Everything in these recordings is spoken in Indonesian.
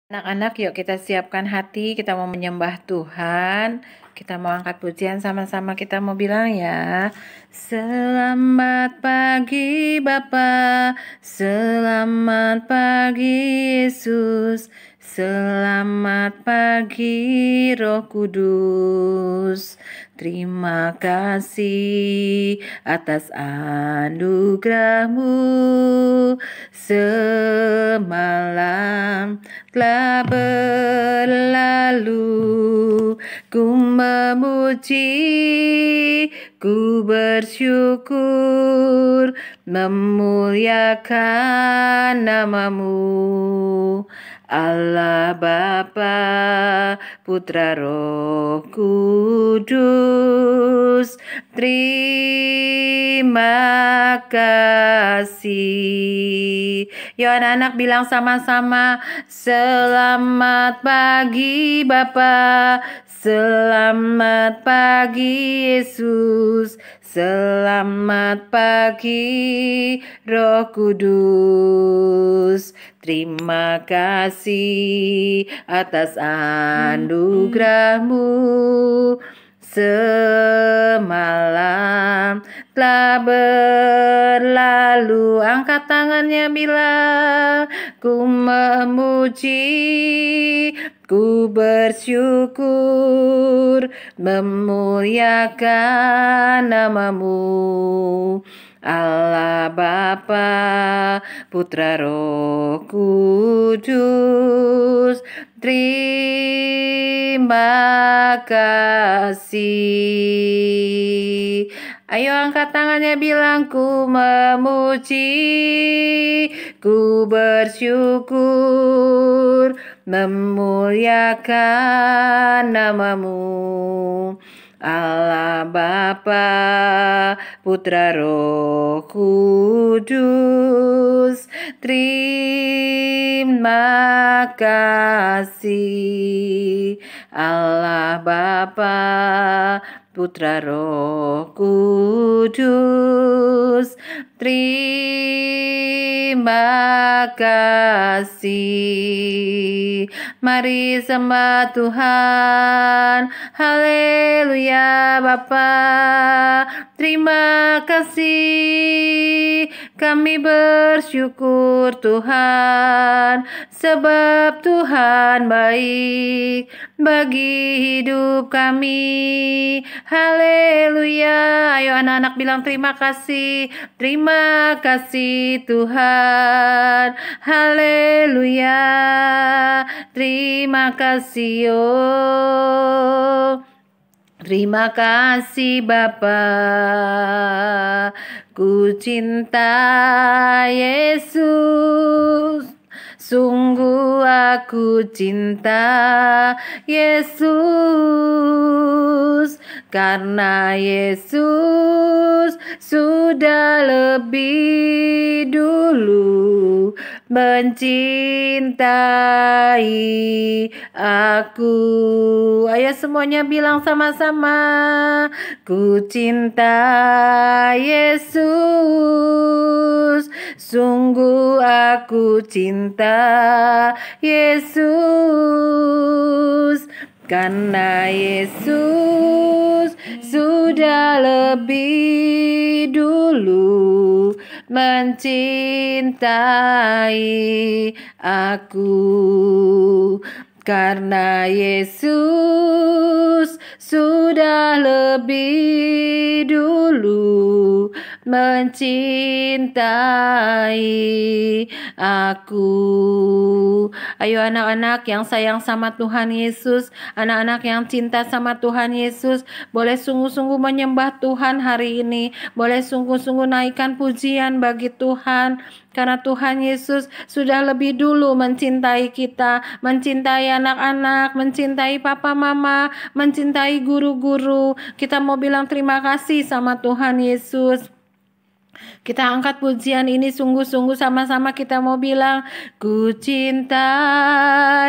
Anak-anak, yuk kita siapkan hati, kita mau menyembah Tuhan. Kita mau angkat pujian sama-sama, kita mau bilang ya. Selamat pagi Bapa, selamat pagi Yesus, selamat pagi Roh Kudus. Terima kasih atas anugerah-Mu. Semalam telah berlalu, ku memuji, ku bersyukur, memuliakan nama-Mu. Allah Bapa, Putra Roh Kudus, terima kasih. Yuk anak-anak bilang sama-sama, selamat pagi Bapa, selamat pagi Yesus, selamat pagi Roh Kudus. Terima kasih atas anugerah-Mu. Semalam telah berlalu. Angkat tangannya bilang, ku memuji, ku bersyukur, memuliakan nama-Mu. Allah Bapa, Putra Roh Kudus, terima kasih. Ayo angkat tangannya bilang, ku memuji, ku bersyukur, memuliakan nama-Mu. Allah Bapa, Putra Roh Kudus, terima kasih. Allah Bapa, Putra Roh Kudus, terima kasih. Mari sembah Tuhan. Haleluya Bapa, terima kasih. Kami bersyukur Tuhan, sebab Tuhan baik bagi hidup kami. Haleluya. Ayo anak-anak bilang terima kasih. Terima kasih Tuhan. Haleluya. Terima kasih oh. Terima kasih Bapa. Ku cinta Yesus, sungguh aku cinta Yesus, karena Yesus sudah lebih dulu mencintai aku. Ayo semuanya bilang sama-sama, ku cinta Yesus, sungguh aku cinta Yesus, karena Yesus sudah lebih dulu mencintai aku. Karena Yesus sudah lebih dulu mencintai aku. Ayo anak-anak yang sayang sama Tuhan Yesus, anak-anak yang cinta sama Tuhan Yesus, boleh sungguh-sungguh menyembah Tuhan hari ini, boleh sungguh-sungguh naikkan pujian bagi Tuhan, karena Tuhan Yesus sudah lebih dulu mencintai kita, mencintai anak-anak, mencintai papa mama, mencintai guru-guru. Kita mau bilang terima kasih sama Tuhan Yesus. Kita angkat pujian ini sungguh-sungguh sama-sama, kita mau bilang, ku cinta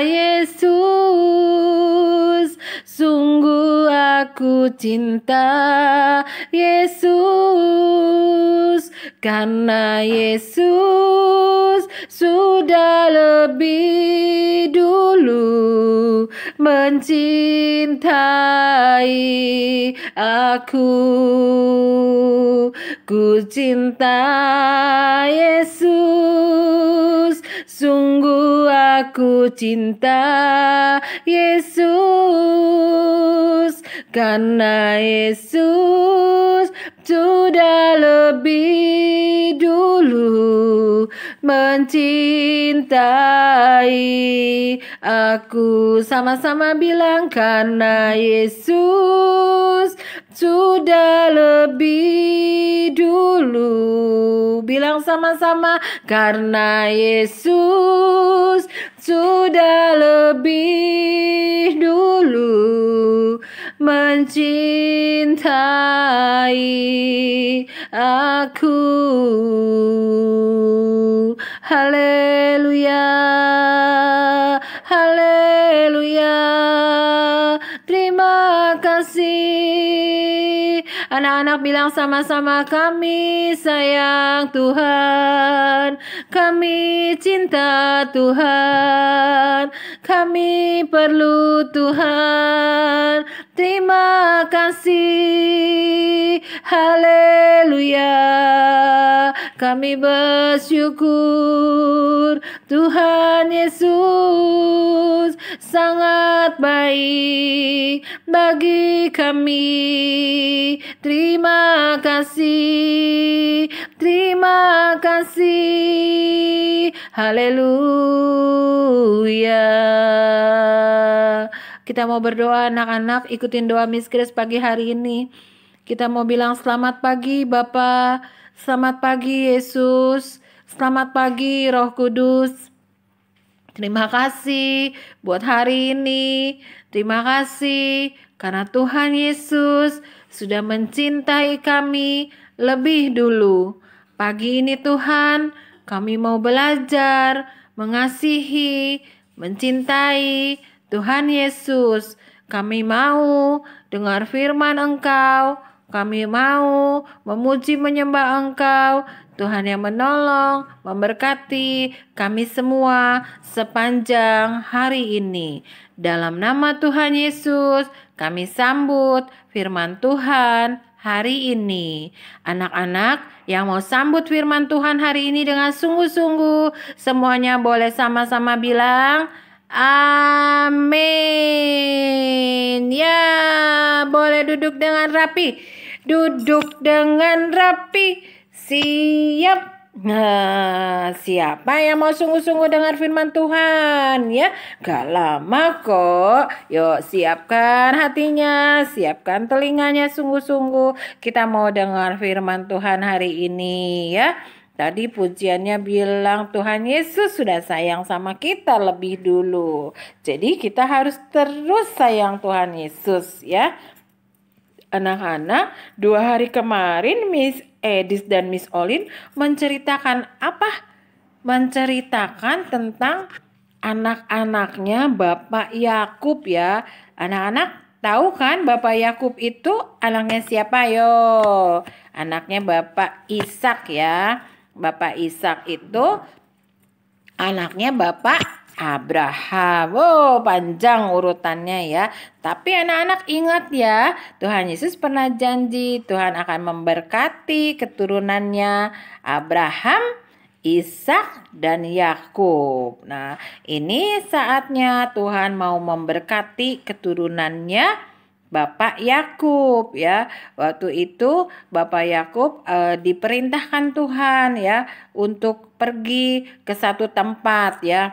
Yesus, sungguh aku cinta Yesus, karena Yesus sudah lebih dulu mencintai aku. Ku cinta Yesus, sungguh aku cinta Yesus, karena Yesus sudah lebih dulu mencintai aku. Sama-sama bilang, karena Yesus sudah lebih dulu. Bilang sama-sama, karena Yesus sudah lebih dulu mencintai aku. Haleluya, haleluya. Terima kasih. Anak-anak bilang sama-sama, kami sayang Tuhan, kami cinta Tuhan, kami perlu Tuhan. Terima kasih. Haleluya. Kami bersyukur Tuhan Yesus sangat baik bagi kami. Terima kasih, terima kasih. Haleluya. Kita mau berdoa anak-anak, ikutin doa Miss Grace pagi hari ini. Kita mau bilang selamat pagi Bapa, selamat pagi Yesus, selamat pagi Roh Kudus. Terima kasih buat hari ini. Terima kasih karena Tuhan Yesus sudah mencintai kami lebih dulu. Pagi ini Tuhan, kami mau belajar, mengasihi, mencintai Tuhan Yesus. Kami mau dengar firman Engkau. Kami mau memuji menyembah Engkau, Tuhan yang menolong, memberkati kami semua sepanjang hari ini. Dalam nama Tuhan Yesus, kami sambut firman Tuhan hari ini. Anak-anak yang mau sambut firman Tuhan hari ini dengan sungguh-sungguh, semuanya boleh sama-sama bilang, amin. Ya, boleh duduk dengan rapi. Duduk dengan rapi. Siap. Nah, siapa yang mau sungguh-sungguh dengar firman Tuhan ya? Gak lama kok. Yuk, siapkan hatinya, siapkan telinganya sungguh-sungguh. Kita mau dengar firman Tuhan hari ini ya. Tadi pujiannya bilang Tuhan Yesus sudah sayang sama kita lebih dulu. Jadi kita harus terus sayang Tuhan Yesus ya. Anak-anak, 2 hari kemarin Miss Edis dan Miss Olin menceritakan apa? Menceritakan tentang anak-anaknya Bapak Yakub ya. Anak-anak tahu kan Bapak Yakub itu anaknya siapa? Yo, anaknya Bapak Ishak ya. Bapak Ishak itu anaknya Bapak Abraham. Oh, panjang urutannya ya. Tapi anak-anak ingat ya, Tuhan Yesus pernah janji Tuhan akan memberkati keturunannya Abraham, Ishak, dan Yakub. Nah, ini saatnya Tuhan mau memberkati keturunannya Bapak Yakub ya. Waktu itu Bapak Yakub diperintahkan Tuhan ya untuk pergi ke satu tempat ya.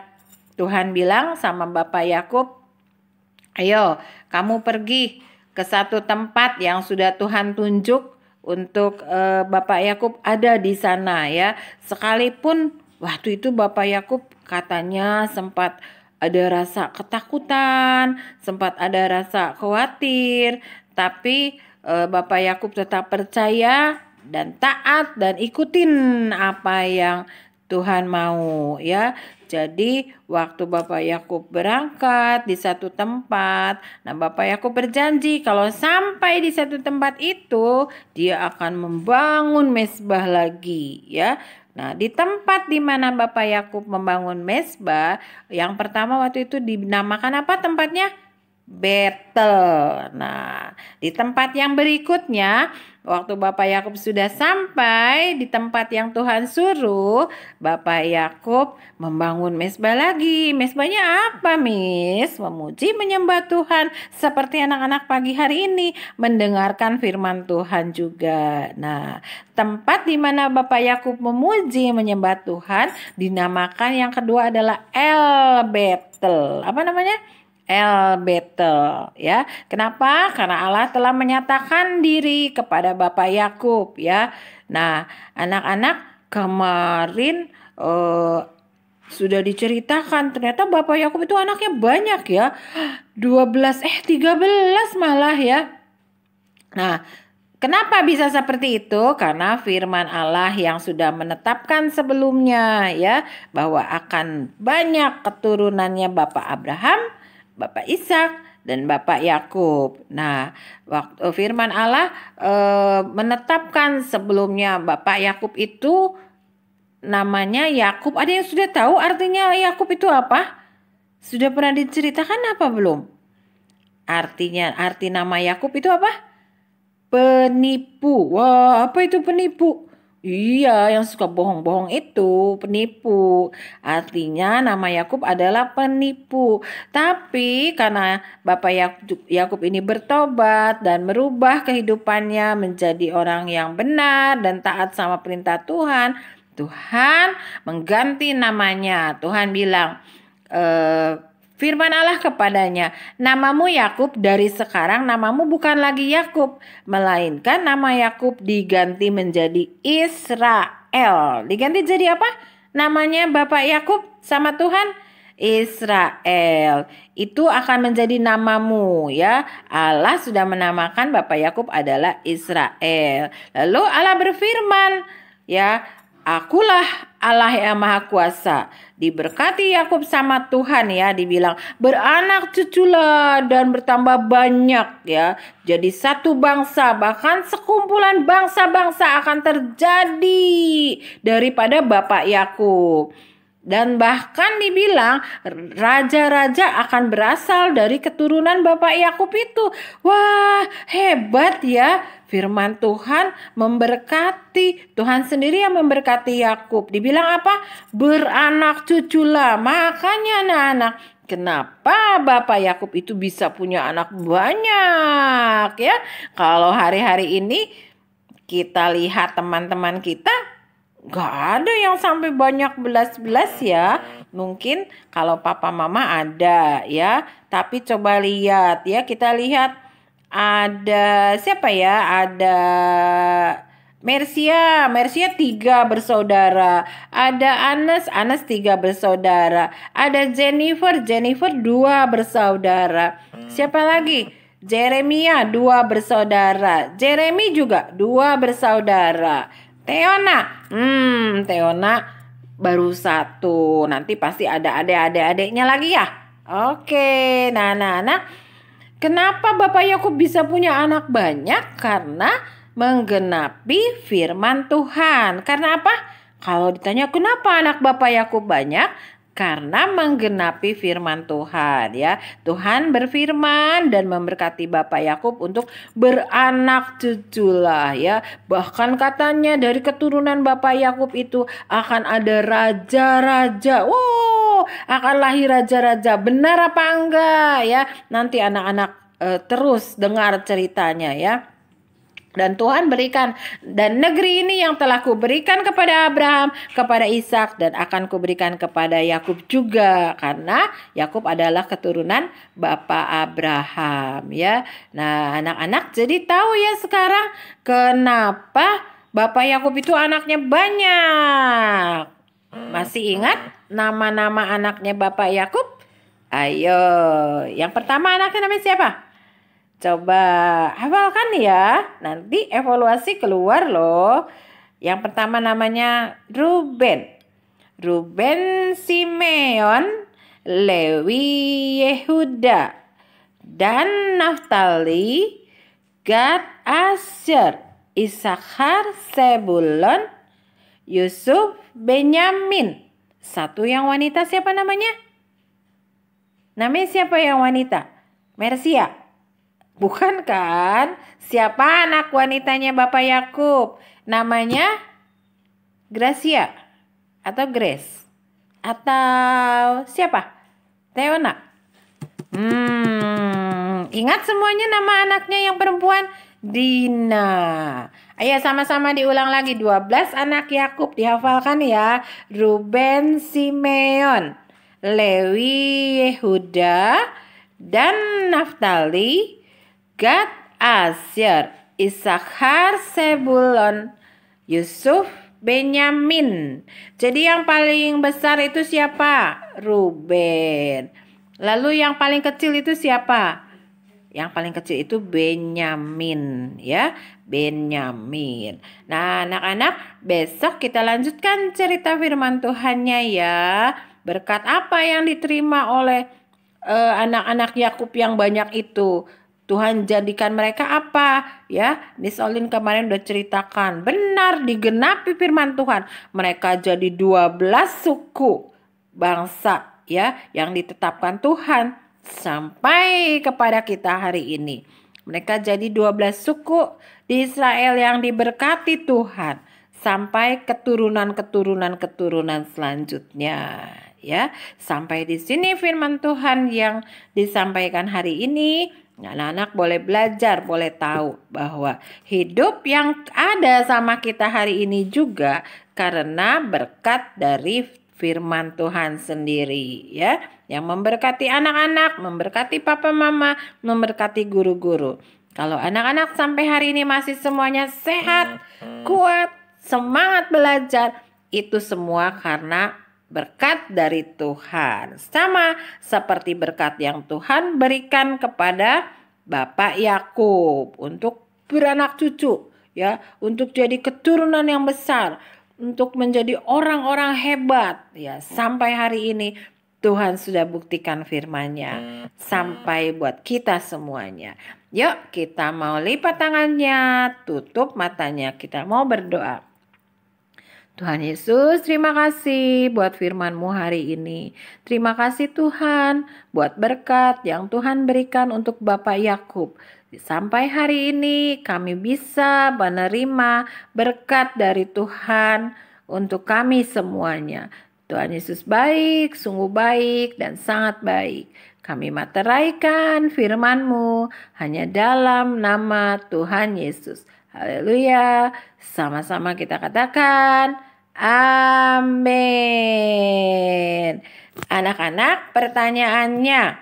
Tuhan bilang sama Bapak Yakub, ayo kamu pergi ke satu tempat yang sudah Tuhan tunjuk untuk Bapak Yakub ada di sana ya. Sekalipun waktu itu Bapak Yakub katanya sempat ada rasa ketakutan, sempat ada rasa khawatir, tapi Bapak Yakub tetap percaya dan taat dan ikutin apa yang Tuhan mau ya. Jadi waktu Bapak Yakub berangkat di satu tempat, nah Bapak Yakub berjanji kalau sampai di satu tempat itu dia akan membangun mezbah lagi ya. Nah, di tempat di mana Bapak Yakub membangun mezbah, yang pertama waktu itu dinamakan apa tempatnya? Betel. Nah, di tempat yang berikutnya, waktu Bapak Yakub sudah sampai di tempat yang Tuhan suruh, Bapak Yakub membangun mezbah lagi. Mezbahnya apa, Miss? Memuji, menyembah Tuhan seperti anak-anak pagi hari ini, mendengarkan firman Tuhan juga. Nah, tempat di mana Bapak Yakub memuji, menyembah Tuhan dinamakan yang kedua adalah El Betel. Apa namanya? El Betel, ya. Kenapa? Karena Allah telah menyatakan diri kepada Bapak Yakub, ya. Nah, anak-anak kemarin sudah diceritakan ternyata Bapak Yakub itu anaknya banyak, ya. 13 malah, ya. Nah, kenapa bisa seperti itu? Karena firman Allah yang sudah menetapkan sebelumnya, ya, bahwa akan banyak keturunannya Bapak Abraham, Bapak Ishak, dan Bapak Yakub. Nah, waktu firman Allah menetapkan sebelumnya Bapak Yakub itu namanya Yakub. Ada yang sudah tahu artinya Yakub itu apa? Sudah pernah diceritakan apa belum? Arti nama Yakub itu apa? Penipu. Wah, apa itu penipu? Iya, yang suka bohong-bohong itu penipu. Artinya nama Yakub adalah penipu. Tapi karena Bapak Yakub ini bertobat dan merubah kehidupannya menjadi orang yang benar dan taat sama perintah Tuhan, Tuhan mengganti namanya. Tuhan bilang, firman Allah kepadanya, namamu Yakub, dari sekarang namamu bukan lagi Yakub, melainkan nama Yakub diganti menjadi Israel. Diganti jadi apa? Namanya Bapak Yakub sama Tuhan, Israel. Itu akan menjadi namamu, ya. Allah sudah menamakan Bapak Yakub adalah Israel. Lalu Allah berfirman, ya, akulah Allah yang Maha Kuasa. Diberkati Yakub sama Tuhan, ya, dibilang beranak cuculah dan bertambah banyak, ya. Jadi satu bangsa, bahkan sekumpulan bangsa-bangsa akan terjadi daripada Bapak Yakub. Dan bahkan dibilang raja-raja akan berasal dari keturunan Bapak Yakub itu. Wah, hebat, ya. Firman Tuhan memberkati. Tuhan sendiri yang memberkati Yakub. Dibilang apa? Beranak cuculah. Makanya anak-anak, kenapa Bapak Yakub itu bisa punya anak banyak, ya? Kalau hari-hari ini kita lihat teman-teman kita, gak ada yang sampai banyak belas-belas, ya. Mungkin kalau papa mama ada, ya. Tapi coba lihat, ya. Kita lihat ada siapa, ya? Ada Mersia 3 bersaudara. Ada Anes 3 bersaudara. Ada Jennifer 2 bersaudara. Siapa lagi? Jeremia 2 bersaudara. Jeremy juga 2 bersaudara. Teona baru 1. Nanti pasti ada adik-adiknya lagi, ya. Oke, nah, kenapa Bapak Yakub bisa punya anak banyak? Karena menggenapi firman Tuhan. Karena apa? Kalau ditanya kenapa anak Bapak Yakub banyak? Karena menggenapi firman Tuhan, ya. Tuhan berfirman dan memberkati Bapak Yakub untuk beranak cuculah, ya. Bahkan katanya dari keturunan Bapak Yakub itu akan ada raja-raja. Wow, akan lahir raja-raja. Benar apa enggak, ya? Nanti anak-anak terus dengar ceritanya, ya. Dan Tuhan berikan, dan negeri ini yang telah kuberikan kepada Abraham, kepada Ishak, dan akan kuberikan kepada Yakub juga, karena Yakub adalah keturunan Bapak Abraham, ya. Nah, anak-anak jadi tahu, ya, sekarang kenapa Bapak Yakub itu anaknya banyak. Masih ingat nama-nama anaknya Bapak Yakub? Ayo, yang pertama anaknya namanya siapa? Coba hafalkan, ya. Nanti evaluasi keluar loh. Yang pertama namanya Ruben. Ruben, Simeon, Lewi, Yehuda, dan Naftali, Gad, Asher, Issakhar, Sebulon, Yusuf, Benyamin. Satu yang wanita siapa namanya? Namanya siapa yang wanita? Mersia? Bukan kan? Siapa anak wanitanya Bapak Yakub? Namanya Gracia atau Grace? Atau siapa? Teona? Ingat semuanya nama anaknya yang perempuan? Dina. Ayo sama-sama diulang lagi. 12 anak Yakub dihafalkan ya. Ruben, Simeon, Lewi, Yehuda, dan Naftali, Gad, Asyer, Issakhar, Sebulon, Yusuf, Benyamin. Jadi yang paling besar itu siapa? Ruben. Lalu yang paling kecil itu siapa? Yang paling kecil itu Benyamin, ya, Benyamin. Nah, anak-anak, besok kita lanjutkan cerita firman Tuhannya ya. Berkat apa yang diterima oleh anak-anak Yakub yang banyak itu? Tuhan jadikan mereka apa? Ya, Miss Olin kemarin udah ceritakan. Benar, digenapi firman Tuhan. Mereka jadi 12 suku bangsa ya yang ditetapkan Tuhan sampai kepada kita hari ini. Mereka jadi 12 suku di Israel yang diberkati Tuhan sampai keturunan-keturunan selanjutnya ya. Sampai di sini firman Tuhan yang disampaikan hari ini. Anak-anak boleh belajar, boleh tahu bahwa hidup yang ada sama kita hari ini juga karena berkat dari firman Tuhan sendiri ya, yang memberkati anak-anak, memberkati papa mama, memberkati guru-guru. Kalau anak-anak sampai hari ini masih semuanya sehat, kuat, semangat belajar, itu semua karena berkat dari Tuhan. Sama seperti berkat yang Tuhan berikan kepada Bapak Yakub untuk beranak cucu ya, untuk jadi keturunan yang besar, untuk menjadi orang-orang hebat ya. Sampai hari ini Tuhan sudah buktikan firman-Nya sampai buat kita semuanya. Yuk kita mau lipat tangannya, tutup matanya, kita mau berdoa. Tuhan Yesus, terima kasih buat firman-Mu hari ini. Terima kasih Tuhan buat berkat yang Tuhan berikan untuk Bapak Yakub. Sampai hari ini kami bisa menerima berkat dari Tuhan untuk kami semuanya. Tuhan Yesus baik, sungguh baik dan sangat baik. Kami materaikan firman-Mu hanya dalam nama Tuhan Yesus. Haleluya. Sama-sama kita katakan amin. Anak-anak, pertanyaannya.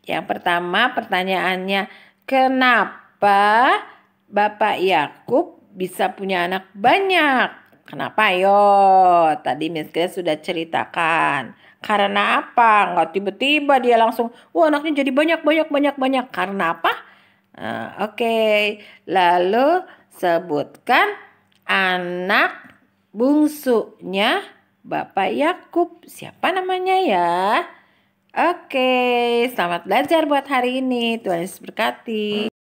Yang pertama pertanyaannya, kenapa Bapak Yakub bisa punya anak banyak? Kenapa? Yo, tadi Miss Grace sudah ceritakan. Karena apa? Nggak tiba-tiba dia langsung, wah anaknya jadi banyak. Karena apa? Oke. Lalu sebutkan anak bungsunya Bapak Yakub. Siapa namanya ya? Oke, selamat belajar buat hari ini. Tuhan Yesus berkati.